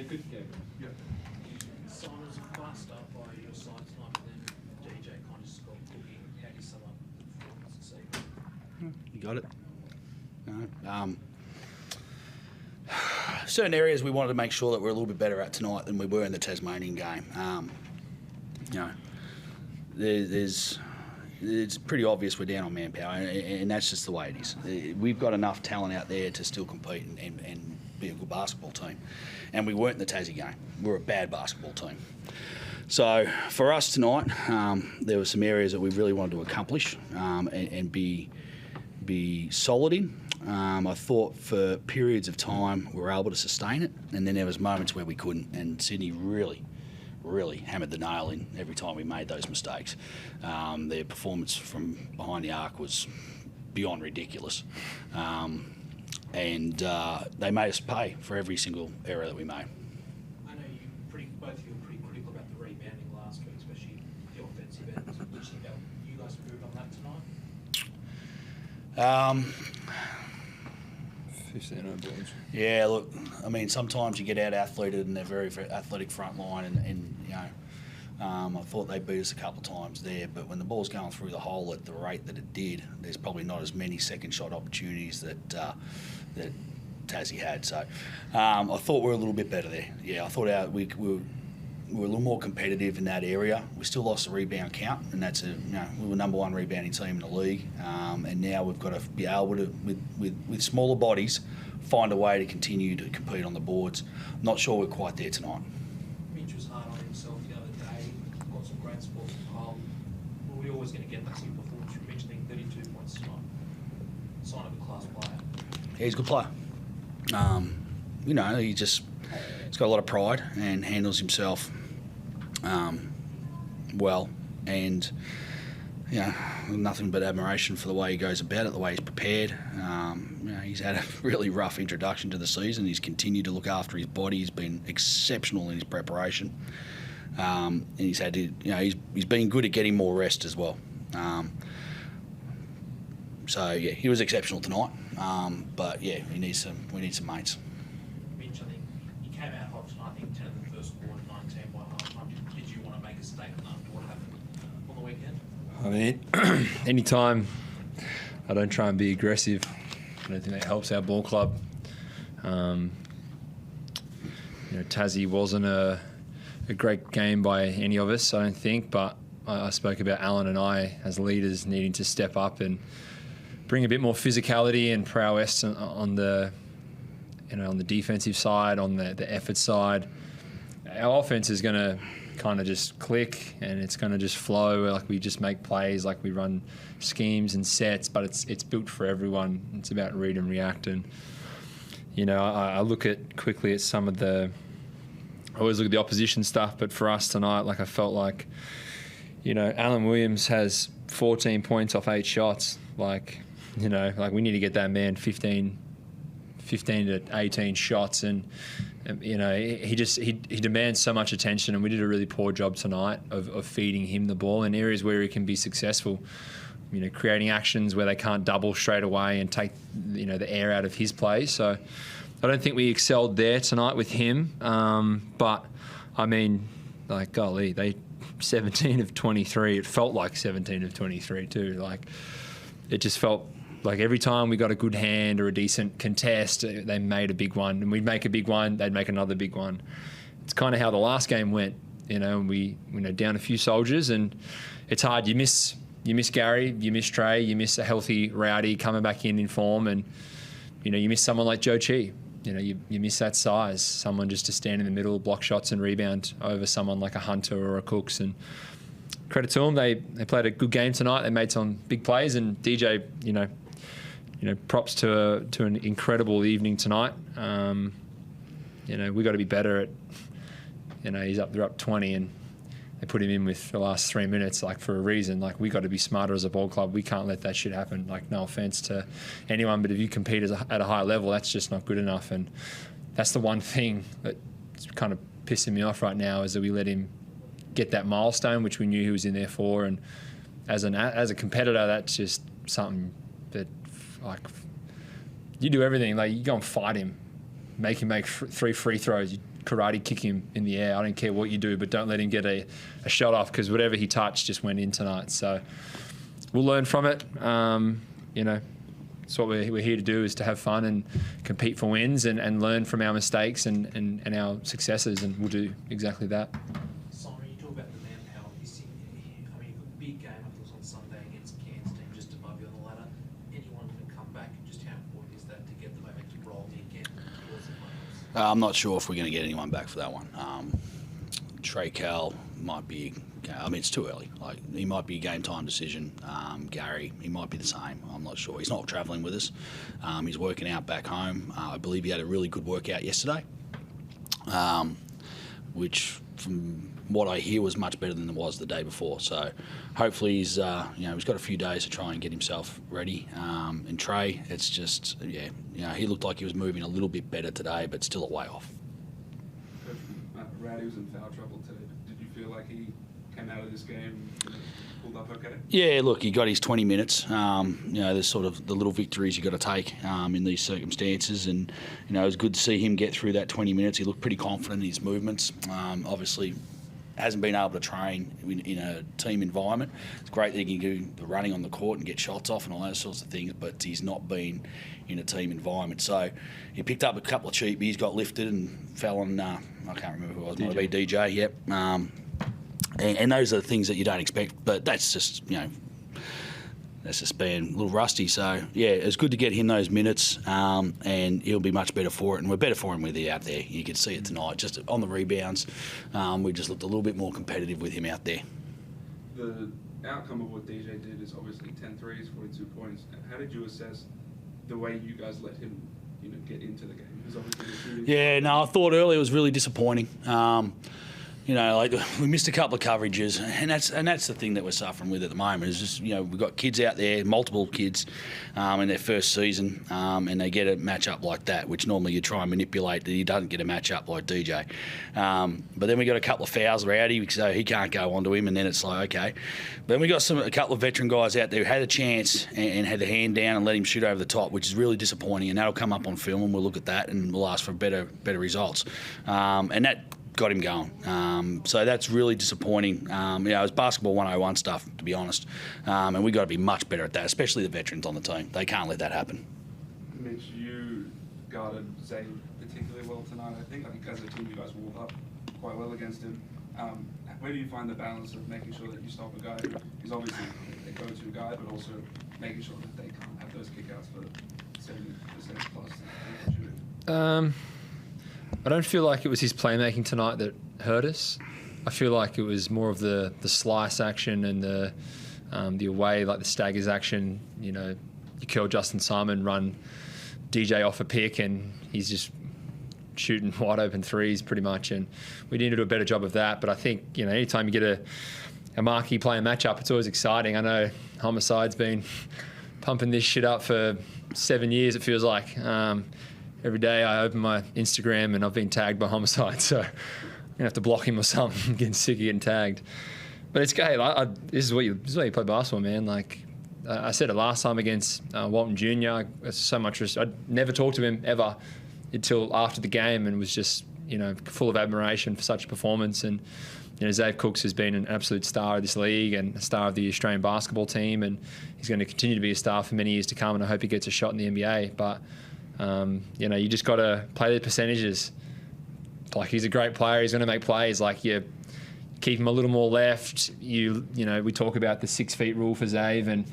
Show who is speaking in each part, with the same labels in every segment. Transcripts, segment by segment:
Speaker 1: Good to go.
Speaker 2: Yeah.
Speaker 3: Simon was a fast start by your side tonight, but then DJ kind of just got cooking. How do you sum up the performance this evening?
Speaker 4: You got it. No. Certain areas we wanted to make sure that we're a little bit better at tonight than we were in the Tasmanian game. It's pretty obvious we're down on manpower, and that's just the way it is. We've got enough talent out there to still compete and be a good basketball team. And we weren't in the Tassie game. We were a bad basketball team. So for us tonight, there were some areas that we really wanted to accomplish and be solid in. I thought for periods of time we were able to sustain it, and then there was moments where we couldn't, and Sydney really hammered the nail in every time we made those mistakes. Their performance from behind the arc was beyond ridiculous. And they made us pay for every single error that we made.
Speaker 3: I know both of you were pretty critical about the rebounding last week, especially the offensive end. Which do you think you guys improved on that tonight?
Speaker 2: 15 boards.
Speaker 4: Yeah, look, I mean, sometimes you get out-athleted in their very, very athletic front line, and you know, I thought they beat us a couple of times there, but when the ball's going through the hole at the rate that it did, there's probably not as many second shot opportunities that Tassie had. So I thought we were a little bit better there. Yeah, I thought we were a little more competitive in that area. We still lost the rebound count, and that's we were number one rebounding team in the league, and now we've got to be able to, with smaller bodies, find a way to continue to compete on the boards. Not sure we're quite there tonight.
Speaker 3: Mitch was hard on himself the other day. Got some great sports from home. Were we always going to get that sort of performance from Mitch? I think 32 points tonight. Sign of a class player.
Speaker 4: Yeah, he's a good player. He's got a lot of pride and handles himself well, and nothing but admiration for the way he goes about it, the way he's prepared. He's had a really rough introduction to the season. He's continued to look after his body. He's been exceptional in his preparation, and he's had to, he's been good at getting more rest as well. He was exceptional tonight. But yeah, we need some mates.
Speaker 3: Mitch, I think you came out hot tonight. I think 10 in the first quarter, 19 by half-time. Did you want to make a statement after what happened on the weekend?
Speaker 2: I mean, anytime I don't try and be aggressive, I don't think that helps our ball club. Tassie wasn't a great game by any of us, I don't think, but I spoke about Alan and I as leaders needing to step up and bring a bit more physicality and prowess on the defensive side, on the effort side. Our offense is going to kind of just click and it's going to just flow. Like we just make plays, like we run schemes and sets, but it's built for everyone. It's about read and react. And I look quickly at some of I always look at the opposition stuff, but for us tonight, like I felt like, Alan Williams has 14 points off 8 shots. Like we need to get that man 15 to 18 shots, and he demands so much attention, and we did a really poor job tonight of feeding him the ball in areas where he can be successful. Creating actions where they can't double straight away and take the air out of his play. So I don't think we excelled there tonight with him. But I mean, like, golly, they 17 of 23. It felt like 17 of 23 too. Like, it just felt like every time we got a good hand or a decent contest, they made a big one, and we'd make a big one, they'd make another big one. It's kind of how the last game went. We down a few soldiers, and it's hard. You miss Gary, you miss Trey, you miss a healthy Rowdy coming back in form, and you miss someone like Joe Chi. You miss that size, someone just to stand in the middle, block shots and rebound over someone like a Hunter or a Cooks. And credit to them, they played a good game tonight. They made some big plays, and DJ, props to an incredible evening tonight. We got to be better at. They're up 20, and they put him in with the last 3 minutes, like, for a reason. Like, we got to be smarter as a ball club. We can't let that shit happen. Like, no offense to anyone, but if you compete at a high level, that's just not good enough. And that's the one thing that's kind of pissing me off right now, is that we let him get that milestone, which we knew he was in there for. And as a competitor, that's just something that, you do everything. Like, you go and fight him, make him make 3 free throws. You karate kick him in the air. I don't care what you do, but don't let him get a shot off, because whatever he touched just went in tonight. So we'll learn from it. It's what we're here to do, is to have fun and compete for wins and learn from our mistakes and our successes, and we'll do exactly that.
Speaker 3: Simon, you talk about the manpower. You've got a big game, I think it was on Sunday against Cairns team just above you on the ladder. Anyone can come back, and just how important is that to get the momentum rolling again towards the playoffs?
Speaker 4: I'm not sure if we're going to get anyone back for that one. Trey Cal might be. It's too early. Like, he might be a game time decision. Gary, he might be the same. I'm not sure. He's not travelling with us. He's working out back home. I believe he had a really good workout yesterday, which, from what I hear, was much better than it was the day before. So hopefully he's got a few days to try and get himself ready. And Trey, it's just he looked like he was moving a little bit better today, but still a way off.
Speaker 1: Rowdy was in foul trouble today. Did you feel like he came out of this game pulled up okay?
Speaker 4: Yeah, look, he got his 20 minutes. There's sort of the little victories you got to take in these circumstances, and it was good to see him get through that 20 minutes. He looked pretty confident in his movements. Obviously, hasn't been able to train in a team environment. It's great that he can do the running on the court and get shots off and all those sorts of things, but he's not been in a team environment. So he picked up a couple of cheapies, got lifted and fell on, I can't remember who it was, might have been DJ, yep. And those are the things that you don't expect, but that's just, that's just being a little rusty. So, yeah, it's good to get him those minutes, and he'll be much better for it. And we're better for him with him out there. You could see it tonight, just on the rebounds. We just looked a little bit more competitive with him out there.
Speaker 1: The outcome of what DJ did is obviously 10 threes, 42 points. How did you assess the way you guys let him get into the game?
Speaker 4: I thought earlier it was really disappointing. We missed a couple of coverages, and that's the thing that we're suffering with at the moment. Is just we've got kids out there, multiple kids, in their first season, and they get a match up like that, which normally you try and manipulate that he doesn't get a match up like DJ. But then we got a couple of fouls Rowdy, so he can't go onto him, and then it's like okay. But then we got a couple of veteran guys out there who had a chance and had the hand down and let him shoot over the top, which is really disappointing. And that'll come up on film, and we'll look at that and we'll ask for better results. And that got him going. So that's really disappointing. It was basketball 101 stuff, to be honest. And we've got to be much better at that, especially the veterans on the team. They can't let that happen.
Speaker 1: Mitch, you guarded Zay particularly well tonight, I think. I think as a team you guys walled up quite well against him. Where do you find the balance of making sure that you stop a guy who's obviously a go-to guy, but also making sure that they can't have those kickouts for 70% plus?
Speaker 2: I don't feel like it was his playmaking tonight that hurt us. I feel like it was more of the slice action and the away, like the staggers action. You curl Justin Simon, run DJ off a pick, and he's just shooting wide open threes pretty much. And we need to do a better job of that. But I think anytime you get a marquee player matchup, it's always exciting. I know Homicide's been pumping this shit up for 7 years. It feels like. Every day I open my Instagram and I've been tagged by Homicide, so I'm gonna have to block him or something. I'm getting sick of getting tagged. But it's great. This is what you play basketball, man. Like I said it last time against Walton Jr. So much. I'd never talked to him ever until after the game, and was just full of admiration for such a performance. And Zave Cooks has been an absolute star of this league and a star of the Australian basketball team, and he's going to continue to be a star for many years to come. And I hope he gets a shot in the NBA. But you just got to play the percentages. Like, he's a great player. He's going to make plays. Like, you keep him a little more left. We talk about the 6 feet rule for Zave, and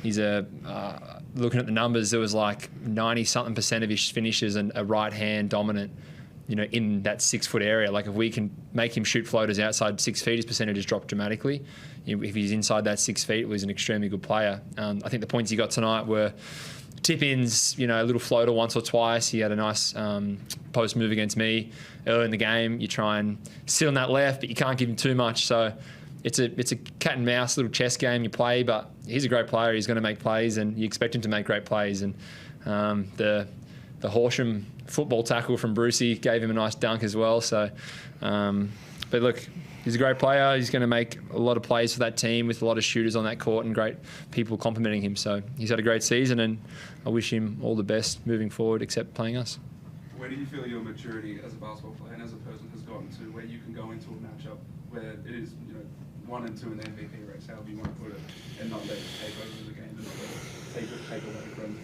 Speaker 2: he's looking at the numbers, there was like 90-something% of his finishes and a right hand dominant, in that 6 foot area. Like, if we can make him shoot floaters outside 6 feet, his percentages drop dramatically. If he's inside that 6 feet, he's an extremely good player. I think the points he got tonight were tip-ins, a little floater once or twice. He had a nice post move against me early in the game. You try and sit on that left, but you can't give him too much. So it's a cat and mouse little chess game you play, but he's a great player. He's going to make plays, and you expect him to make great plays. And the Horsham football tackle from Brucey gave him a nice dunk as well. So, but look, he's a great player. He's going to make a lot of plays for that team with a lot of shooters on that court and great people complimenting him. So he's had a great season, and I wish him all the best moving forward, except playing us.
Speaker 1: Where do you feel your maturity as a basketball player and as a person has gotten to where you can go into a matchup where it is, 1 and 2 in the MVP race, however you want to put it, and not let it take over the game, and not let it take away from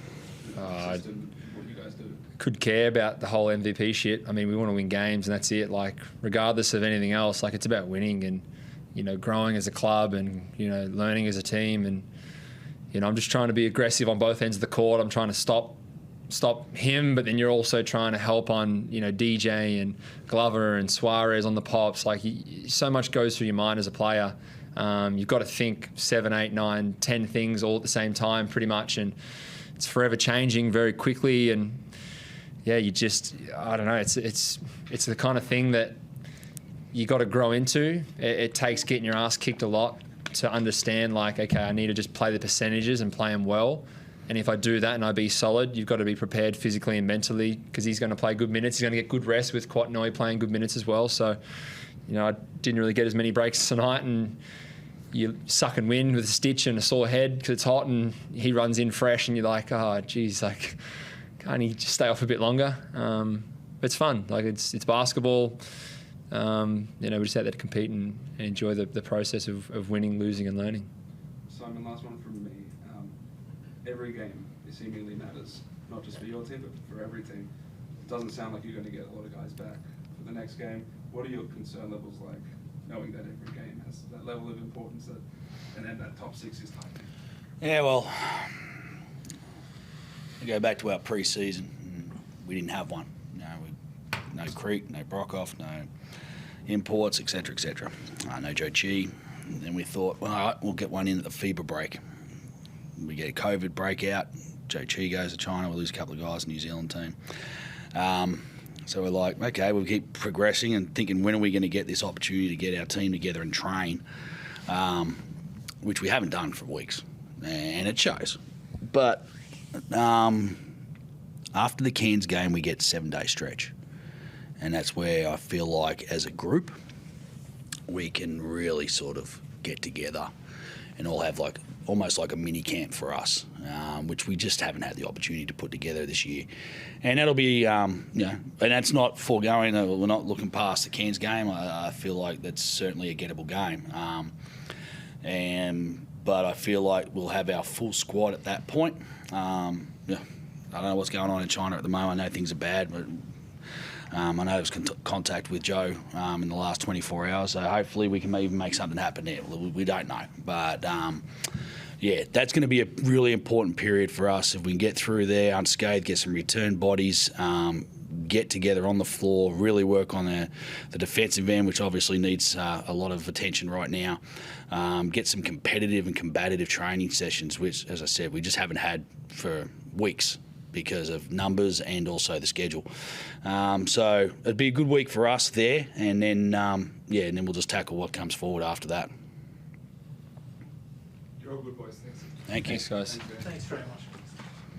Speaker 1: the system, what you guys do?
Speaker 2: Could care about the whole MVP shit. I mean, we want to win games and that's it. Like, regardless of anything else, like, it's about winning and, growing as a club and, learning as a team. And, I'm just trying to be aggressive on both ends of the court. I'm trying to stop him, but then you're also trying to help on, DJ and Glover and Suarez on the pops. Like, so much goes through your mind as a player. You've got to think 7, 8, 9, 10 things all at the same time pretty much. And it's forever changing very quickly. And yeah, I don't know. It's the kind of thing that you got to grow into. It takes getting your ass kicked a lot to understand, like, okay, I need to just play the percentages and play them well. And if I do that and I be solid, you've got to be prepared physically and mentally because he's going to play good minutes. He's going to get good rest with Quatnoy playing good minutes as well. So, I didn't really get as many breaks tonight, and you suck and win with a stitch and a sore head because it's hot, and he runs in fresh and you're like, oh, geez, like, can't he just stay off a bit longer? It's fun. Like, it's basketball. We just out there to compete and enjoy the process of winning, losing and learning.
Speaker 1: Simon, last one from me. Every game seemingly matters, not just for your team, but for every team. It doesn't sound like you're going to get a lot of guys back for the next game. What are your concern levels like, knowing that every game has that level of importance and then that top 6 is tight?
Speaker 4: Yeah, well, I go back to our pre-season. We didn't have one. No Creek, no Brockhoff, no imports, etc., etc. No Joe Chi. Then we thought, well, all right, we'll get one in at the FIBA break. We get a COVID breakout. Joe Chi goes to China. We lose a couple of guys in the New Zealand team. So we're like, okay, we'll keep progressing and thinking, when are we going to get this opportunity to get our team together and train, which we haven't done for weeks, and it shows. But after the Cairns game, we get 7-day stretch, and that's where I feel like as a group we can really sort of get together and all have like almost like a mini camp for us, which we just haven't had the opportunity to put together this year. And that'll be, and that's not foregoing, we're not looking past the Cairns game. I feel like that's certainly a gettable game. But I feel like we'll have our full squad at that point. I don't know what's going on in China at the moment. I know things are bad, but I know there was contact with Joe in the last 24 hours, so hopefully we can even make something happen there. We don't know. But, that's going to be a really important period for us. If we can get through there unscathed, get some return bodies, get together on the floor, really work on the defensive end, which obviously needs a lot of attention right now, get some competitive and combative training sessions, which, as I said, we just haven't had for weeks because of numbers and also the schedule. So it'd be a good week for us there, and then and then we'll just tackle what comes forward after that.
Speaker 1: You're all good boys. Thanks.
Speaker 4: Thank you.
Speaker 2: Thanks, guys.
Speaker 3: Thanks very much.